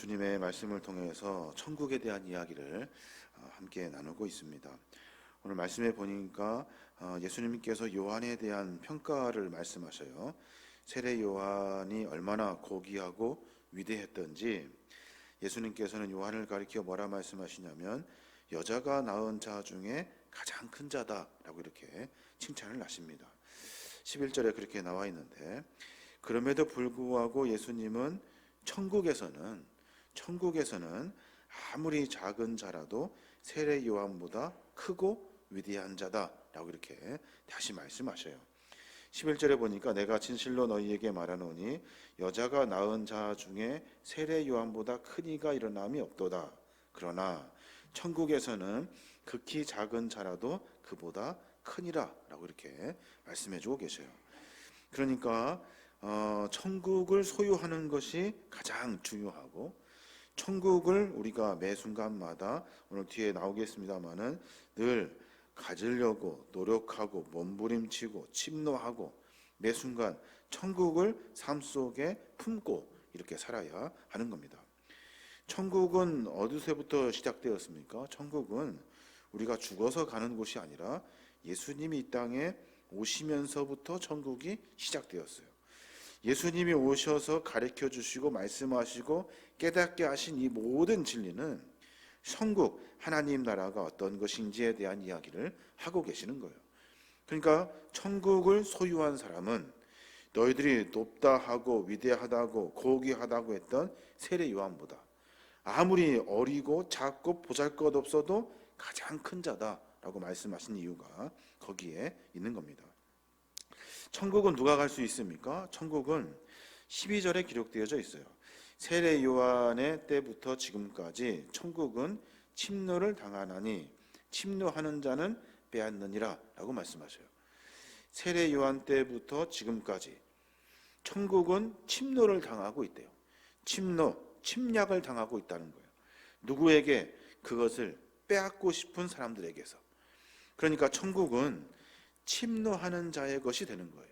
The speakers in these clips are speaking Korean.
주님의 말씀을 통해서 천국에 대한 이야기를 함께 나누고 있습니다. 오늘 말씀에 보니까 예수님께서 요한에 대한 평가를 말씀하셔요. 세례 요한이 얼마나 고귀하고 위대했던지 예수님께서는 요한을 가리켜 뭐라 말씀하시냐면 여자가 낳은 자 중에 가장 큰 자다라고 이렇게 칭찬을 하십니다. 11절에 그렇게 나와 있는데, 그럼에도 불구하고 예수님은 천국에서는 아무리 작은 자라도 세례 요한보다 크고 위대한 자다라고 이렇게 다시 말씀하셔요. 11절에 보니까 내가 진실로 너희에게 말하노니 여자가 낳은 자 중에 세례 요한보다 큰 이가 일어남이 없도다. 그러나 천국에서는 극히 작은 자라도 그보다 크니라 라고 이렇게 말씀해주고 계셔요. 그러니까 천국을 소유하는 것이 가장 중요하고, 천국을 우리가 매 순간마다 오늘 뒤에 나오겠습니다마는 늘 가지려고 노력하고 몸부림치고 침노하고 매 순간 천국을 삶 속에 품고 이렇게 살아야 하는 겁니다. 천국은 어디서부터 시작되었습니까? 천국은 우리가 죽어서 가는 곳이 아니라 예수님이 이 땅에 오시면서부터 천국이 시작되었어요. 예수님이 오셔서 가르쳐 주시고 말씀하시고 깨닫게 하신 이 모든 진리는 천국, 하나님 나라가 어떤 것인지에 대한 이야기를 하고 계시는 거예요. 그러니까 천국을 소유한 사람은 너희들이 높다 하고 위대하다고 고귀하다고 했던 세례 요한보다 아무리 어리고 작고 보잘것없어도 가장 큰 자다라고 말씀하신 이유가 거기에 있는 겁니다. 천국은 누가 갈 수 있습니까? 천국은 12절에 기록되어져 있어요. 세례 요한의 때부터 지금까지 천국은 침노를 당하나니 침노하는 자는 빼앗느니라 라고 말씀하셔요. 세례 요한 때부터 지금까지 천국은 침노를 당하고 있대요. 침략을 당하고 있다는 거예요. 누구에게? 그것을 빼앗고 싶은 사람들에게서. 그러니까 천국은 침노하는 자의 것이 되는 거예요.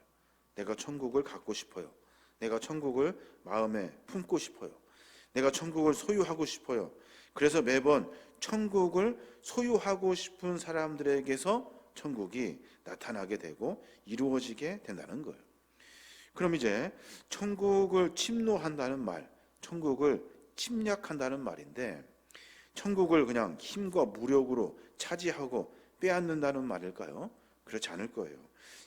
내가 천국을 갖고 싶어요. 내가 천국을 마음에 품고 싶어요. 내가 천국을 소유하고 싶어요. 그래서 매번 천국을 소유하고 싶은 사람들에게서 천국이 나타나게 되고 이루어지게 된다는 거예요. 그럼 이제 천국을 침노한다는 말, 천국을 침략한다는 말인데, 천국을 그냥 힘과 무력으로 차지하고 빼앗는다는 말일까요? 그렇지 않을 거예요.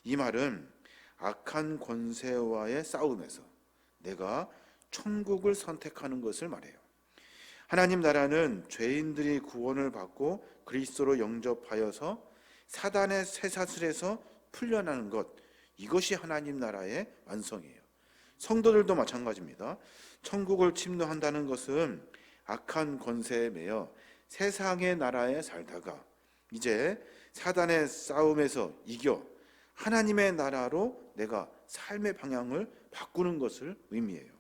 이 말은 악한 권세와의 싸움에서 내가 천국을 선택하는 것을 말해요. 하나님 나라는 죄인들이 구원을 받고 그리스도로 영접하여서 사단의 쇠사슬에서 풀려나는 것, 이것이 하나님 나라의 완성이에요. 성도들도 마찬가지입니다. 천국을 침노한다는 것은 악한 권세에 매여 세상의 나라에 살다가 이제 사단의 싸움에서 이겨 하나님의 나라로 내가 삶의 방향을 바꾸는 것을 의미해요.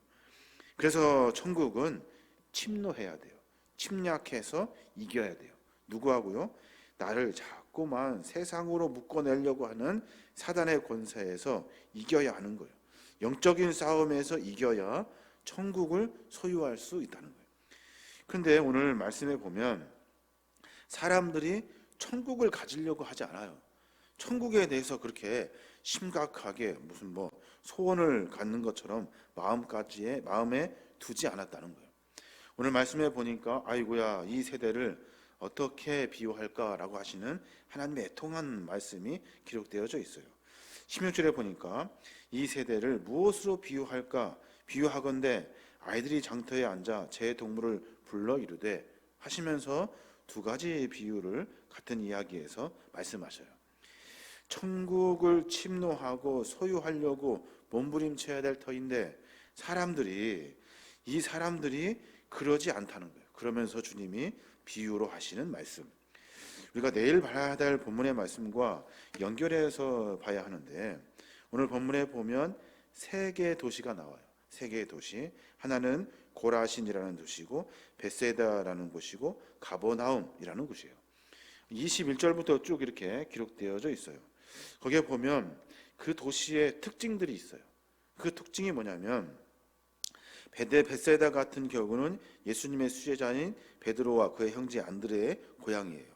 그래서 천국은 침노해야 돼요. 침략해서 이겨야 돼요. 누구하고요? 나를 자꾸만 세상으로 묶어내려고 하는 사단의 권세에서 이겨야 하는 거예요. 영적인 싸움에서 이겨야 천국을 소유할 수 있다는 거예요. 그런데 오늘 말씀에 보면 사람들이 천국을 가지려고 하지 않아요. 천국에 대해서 그렇게 심각하게 무슨 소원을 갖는 것처럼 마음에 두지 않았다는 거예요. 오늘 말씀에 보니까 아이고야, 이 세대를 어떻게 비유할까라고 하시는 하나님의 애통한 말씀이 기록되어져 있어요. 16절에 보니까 이 세대를 무엇으로 비유할까? 비유하건대 아이들이 장터에 앉아 제 동물을 불러 이르되 하시면서 두 가지 비유를 같은 이야기에서 말씀하셔요. 천국을 침노하고 소유하려고 몸부림쳐야 될 터인데 이 사람들이 그러지 않다는 거예요. 그러면서 주님이 비유로 하시는 말씀, 우리가 내일 봐야 될 본문의 말씀과 연결해서 봐야 하는데, 오늘 본문에 보면 세 개의 도시가 나와요. 세 개의 도시, 하나는 고라신이라는 도시고 베세다라는 곳이고 가버나움이라는 곳이에요. 21절부터 쭉 이렇게 기록되어져 있어요. 거기에 보면 그 도시의 특징들이 있어요. 그 특징이 뭐냐면 벳세다 같은 경우는 예수님의 수제자인 베드로와 그의 형제 안드레의 고향이에요.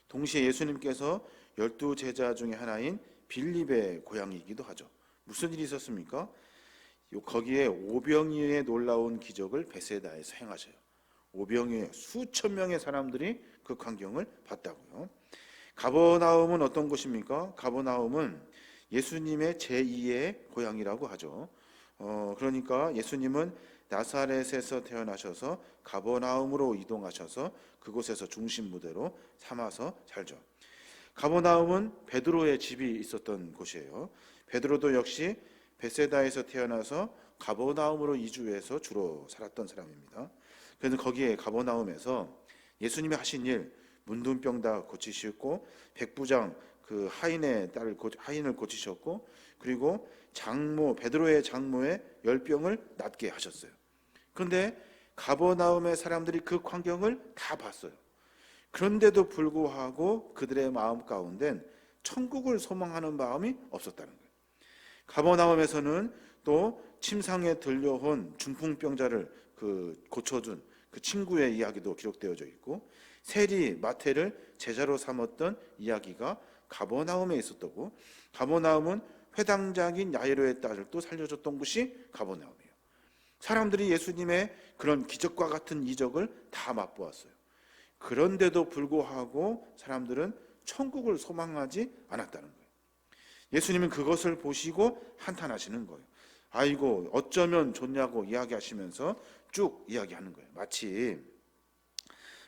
동시에 예수님께서 12제자 중에 하나인 빌립의 고향이기도 하죠. 무슨 일이 있었습니까? 거기에 오병이어의 놀라운 기적을 벳세다에서 행하셔요. 오병이어 수천 명의 사람들이 그 광경을 봤다고요. 가버나움은 어떤 곳입니까? 가버나움은 예수님의 제2의 고향이라고 하죠. 그러니까 예수님은 나사렛에서 태어나셔서 가버나움으로 이동하셔서 그곳에서 중심 무대로 삼아서 살죠. 가버나움은 베드로의 집이 있었던 곳이에요. 베드로도 역시 벳세다에서 태어나서 가버나움으로 이주해서 주로 살았던 사람입니다. 그래서 거기에 가버나움에서 예수님이 하신 일, 문둥병 다 고치셨고, 백부장 그 하인을 고치셨고, 그리고 베드로의 장모의 열병을 낫게 하셨어요. 그런데 가버나움의 사람들이 그 광경을 다 봤어요. 그런데도 불구하고 그들의 마음 가운데는 천국을 소망하는 마음이 없었다는 거예요. 가버나움에서는 또 침상에 들려온 중풍병자를 고쳐준 그 친구의 이야기도 기록되어져 있고, 세리 마태를 제자로 삼았던 이야기가 가버나움에 있었다고. 가버나움은 회당장인 야이로의 딸을 또 살려줬던 곳이 가버나움이에요. 사람들이 예수님의 그런 기적과 같은 이적을 다 맛보았어요. 그런데도 불구하고 사람들은 천국을 소망하지 않았다는 거예요. 예수님은 그것을 보시고 한탄하시는 거예요. 아이고 어쩌면 좋냐고 이야기하시면서 쭉 이야기하는 거예요.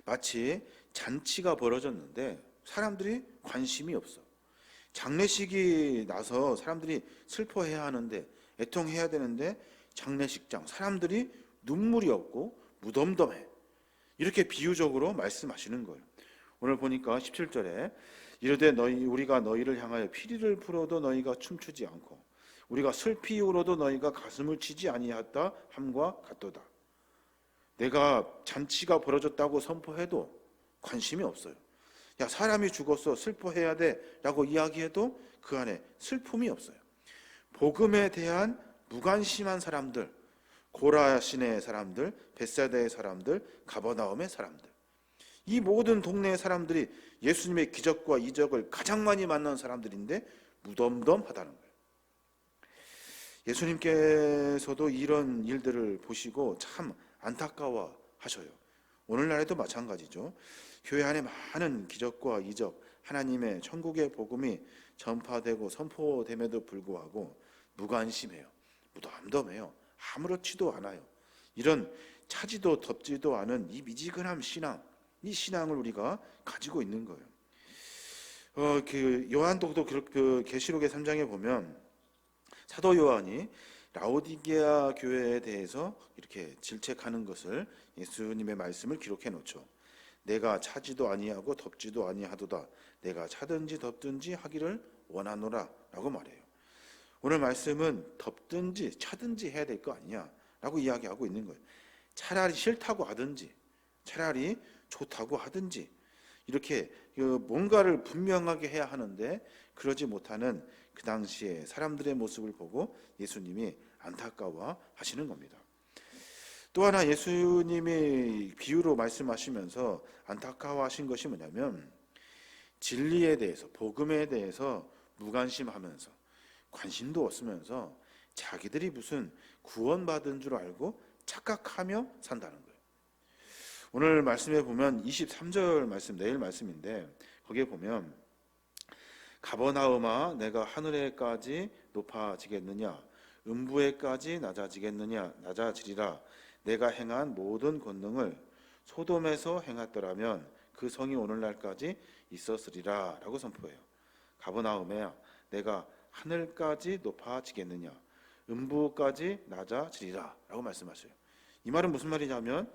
마치 잔치가 벌어졌는데 사람들이 관심이 없어. 장례식이 나서 사람들이 슬퍼해야 하는데, 애통해야 되는데 장례식장 사람들이 눈물이 없고 무덤덤해. 이렇게 비유적으로 말씀하시는 거예요. 오늘 보니까 17절에 이르되 우리가 너희를 향하여 피리를 풀어도 너희가 춤추지 않고 우리가 슬피 울어도 너희가 가슴을 치지 아니하였다 함과 같도다. 내가 잔치가 벌어졌다고 선포해도 관심이 없어요. 야, 사람이 죽었어, 슬퍼해야 돼 라고 이야기해도 그 안에 슬픔이 없어요. 복음에 대한 무관심한 사람들, 고라신의 사람들, 벳사다의 사람들, 가버나움의 사람들, 이 모든 동네의 사람들이 예수님의 기적과 이적을 가장 많이 만난 사람들인데 무덤덤하다는 거예요. 예수님께서도 이런 일들을 보시고 참 안타까워 하셔요. 오늘날에도 마찬가지죠. 교회 안에 많은 기적과 이적, 하나님의 천국의 복음이 전파되고 선포됨에도 불구하고 무관심해요. 무덤덤해요. 아무렇지도 않아요. 이런 차지도 덥지도 않은 이 미지근한 신앙, 이 신앙을 우리가 가지고 있는 거예요. 요한독도 그 계시록의 3장에 보면 사도 요한이 라오디게아 교회에 대해서 이렇게 질책하는 것을, 예수님의 말씀을 기록해 놓죠. 내가 차지도 아니하고 덥지도 아니하도다. 내가 차든지 덥든지 하기를 원하노라 라고 말해요. 오늘 말씀은 덥든지 차든지 해야 될 거 아니냐 라고 이야기하고 있는 거예요. 차라리 싫다고 하든지 차라리 좋다고 하든지 이렇게 뭔가를 분명하게 해야 하는데 그러지 못하는 그 당시에 사람들의 모습을 보고 예수님이 안타까워 하시는 겁니다. 또 하나 예수님이 비유로 말씀하시면서 안타까워하신 것이 뭐냐면, 진리에 대해서, 복음에 대해서 무관심하면서 관심도 없으면서 자기들이 무슨 구원받은 줄 알고 착각하며 산다는 거예요. 오늘 말씀에 보면 23절 말씀, 내일 말씀인데 거기에 보면 가버나움아 내가 하늘에까지 높아지겠느냐, 음부에까지 낮아지리라. 내가 행한 모든 권능을 소돔에서 행했더라면 그 성이 오늘날까지 있었으리라 라고 선포해요. 가버나움에 내가 하늘까지 높아지겠느냐, 음부까지 낮아지리라 라고 말씀하셔요. 이 말은 무슨 말이냐면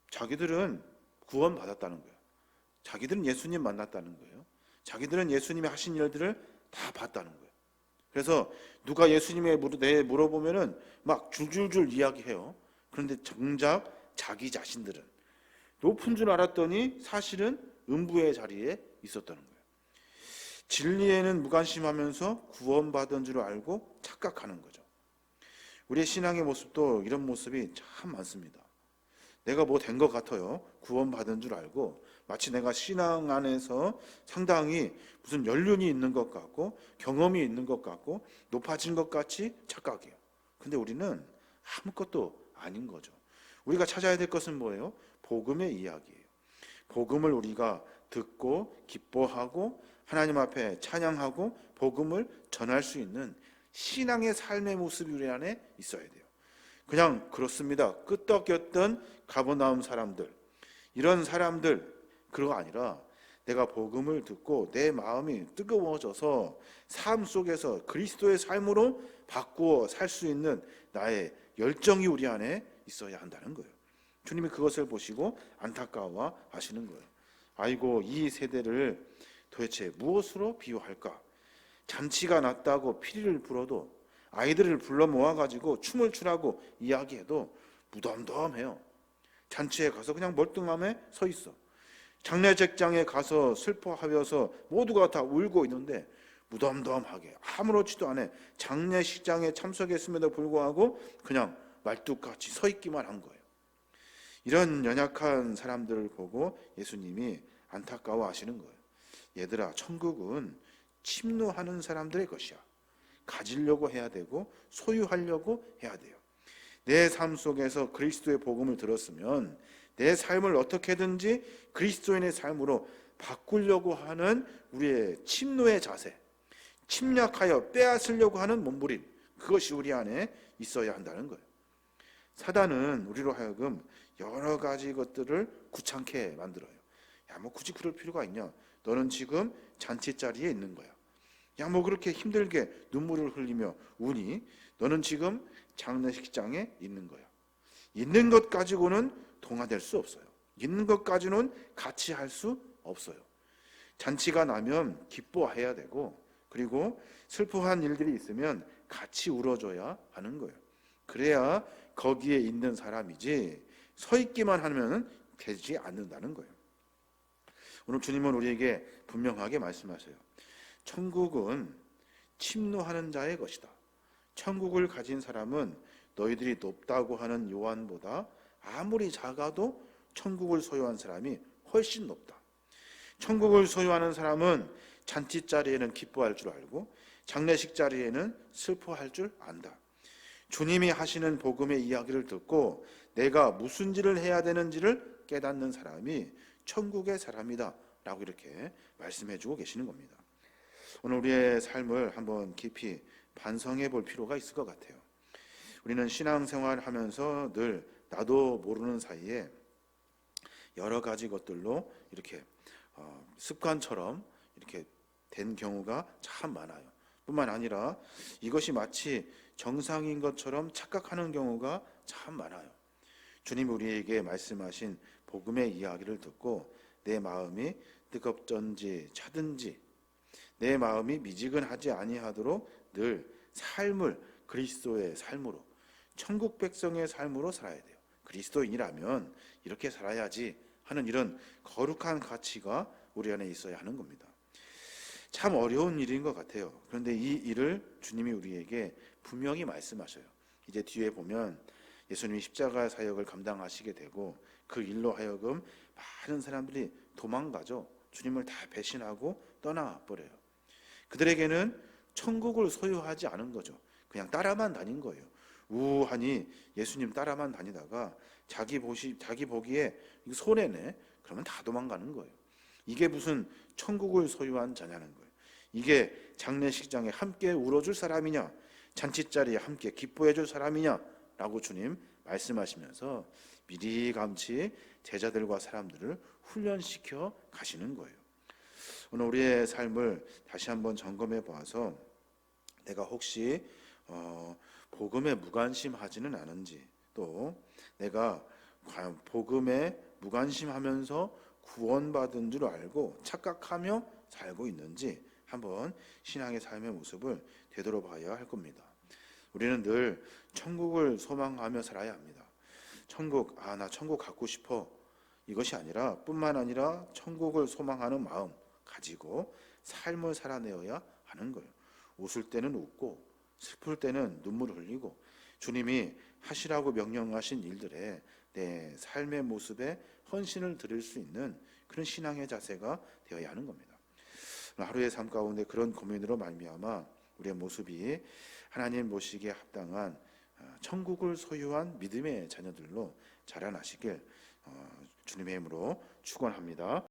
자기들은 구원받았다는 거예요. 자기들은 예수님 만났다는 거예요. 자기들은 예수님이 하신 일들을 다 봤다는 거예요. 그래서 누가 예수님에 대해 물어보면은 막 줄줄줄 이야기해요. 그런데 정작 자기 자신들은 높은 줄 알았더니 사실은 음부의 자리에 있었다는 거예요. 진리에는 무관심하면서 구원받은 줄 알고 착각하는 거죠. 우리의 신앙의 모습도 이런 모습이 참 많습니다. 내가 뭐 된 것 같아요. 구원받은 줄 알고 마치 내가 신앙 안에서 상당히 무슨 연륜이 있는 것 같고 경험이 있는 것 같고 높아진 것 같이 착각해요. 근데 우리는 아무것도 아닌 거죠. 우리가 찾아야 될 것은 뭐예요? 복음의 이야기예요. 복음을 우리가 듣고 기뻐하고 하나님 앞에 찬양하고 복음을 전할 수 있는 신앙의 삶의 모습이 우리 안에 있어야 돼요. 그냥 그렇습니다. 끄떡였던 가버나움 사람들, 이런 사람들 그거 아니라 내가 복음을 듣고 내 마음이 뜨거워져서 삶 속에서 그리스도의 삶으로 바꾸어 살 수 있는 나의 열정이 우리 안에 있어야 한다는 거예요. 주님이 그것을 보시고 안타까워 하시는 거예요. 아이고, 이 세대를 도대체 무엇으로 비유할까? 잔치가 났다고 피리를 불어도 아이들을 불러 모아가지고 춤을 추라고 이야기해도 무덤덤해요. 잔치에 가서 그냥 멀뚱함에 서 있어. 장례식장에 가서 슬퍼하면서 모두가 다 울고 있는데 무덤덤하게 아무렇지도 않아 장례식장에 참석했음에도 불구하고 그냥 말뚝같이 서 있기만 한 거예요. 이런 연약한 사람들을 보고 예수님이 안타까워 하시는 거예요. 얘들아, 천국은 침노하는 사람들의 것이야. 가지려고 해야 되고 소유하려고 해야 돼요. 내 삶 속에서 그리스도의 복음을 들었으면 내 삶을 어떻게든지 그리스도인의 삶으로 바꾸려고 하는 우리의 침노의 자세, 침략하여 빼앗으려고 하는 몸부림, 그것이 우리 안에 있어야 한다는 거예요. 사단은 우리로 하여금 여러 가지 것들을 귀찮게 만들어요. 야, 뭐 굳이 그럴 필요가 있냐? 너는 지금 잔치 자리에 있는 거야. 야, 뭐 그렇게 힘들게 눈물을 흘리며 우니? 너는 지금 장례식장에 있는 거야. 있는 것 가지고는 동화될 수 없어요. 있는 것 가지고는 같이 할 수 없어요. 잔치가 나면 기뻐해야 되고, 그리고 슬퍼한 일들이 있으면 같이 울어줘야 하는 거예요. 그래야 거기에 있는 사람이지 서 있기만 하면 되지 않는다는 거예요. 오늘 주님은 우리에게 분명하게 말씀하세요. 천국은 침노하는 자의 것이다. 천국을 가진 사람은 너희들이 높다고 하는 요한보다 아무리 작아도 천국을 소유한 사람이 훨씬 높다. 천국을 소유하는 사람은 잔치 자리에는 기뻐할 줄 알고 장례식 자리에는 슬퍼할 줄 안다. 주님이 하시는 복음의 이야기를 듣고 내가 무슨 일을 해야 되는지를 깨닫는 사람이 천국의 사람이다 라고 이렇게 말씀해 주고 계시는 겁니다. 오늘 우리의 삶을 한번 깊이 반성해 볼 필요가 있을 것 같아요. 우리는 신앙생활을 하면서 늘 나도 모르는 사이에 여러 가지 것들로 이렇게 습관처럼 이렇게 된 경우가 참 많아요. 뿐만 아니라 이것이 마치 정상인 것처럼 착각하는 경우가 참 많아요. 주님이 우리에게 말씀하신 복음의 이야기를 듣고 내 마음이 뜨겁든지 차든지 내 마음이 미지근하지 아니하도록 늘 삶을 그리스도의 삶으로, 천국 백성의 삶으로 살아야 돼요. 그리스도인이라면 이렇게 살아야지 하는 이런 거룩한 가치가 우리 안에 있어야 하는 겁니다. 참 어려운 일인 것 같아요. 그런데 이 일을 주님이 우리에게 분명히 말씀하셔요. 이제 뒤에 보면 예수님이 십자가 사역을 감당하시게 되고 그 일로 하여금 많은 사람들이 도망가죠. 주님을 다 배신하고 떠나버려요. 그들에게는 천국을 소유하지 않은 거죠. 그냥 따라만 다닌 거예요. 우하니 예수님 따라만 다니다가 자기 보기에 이거 손해네. 그러면 다 도망가는 거예요. 이게 무슨 천국을 소유한 자냐는 거예요. 이게 장례식장에 함께 울어줄 사람이냐, 잔치자리에 함께 기뻐해줄 사람이냐라고 주님 말씀하시면서 미리감치 제자들과 사람들을 훈련시켜 가시는 거예요. 오늘 우리의 삶을 다시 한번 점검해 보아서 내가 혹시 복음에 무관심하지는 않은지, 또 내가 과연 복음에 무관심하면서 구원받은 줄 알고 착각하며 살고 있는지 한번 신앙의 삶의 모습을 되돌아봐야 할 겁니다. 우리는 늘 천국을 소망하며 살아야 합니다. 나 천국 갖고 싶어, 이것이 아니라 뿐만 아니라 천국을 소망하는 마음 가지고 삶을 살아내어야 하는 거예요. 웃을 때는 웃고 슬플 때는 눈물을 흘리고 주님이 하시라고 명령하신 일들에 내 삶의 모습에 헌신을 드릴 수 있는 그런 신앙의 자세가 되어야 하는 겁니다. 하루의 삶 가운데 그런 고민으로 말미암아 우리의 모습이 하나님 모시기에 합당한 천국을 소유한 믿음의 자녀들로 자라나시길 주님의 이름으로 축원합니다.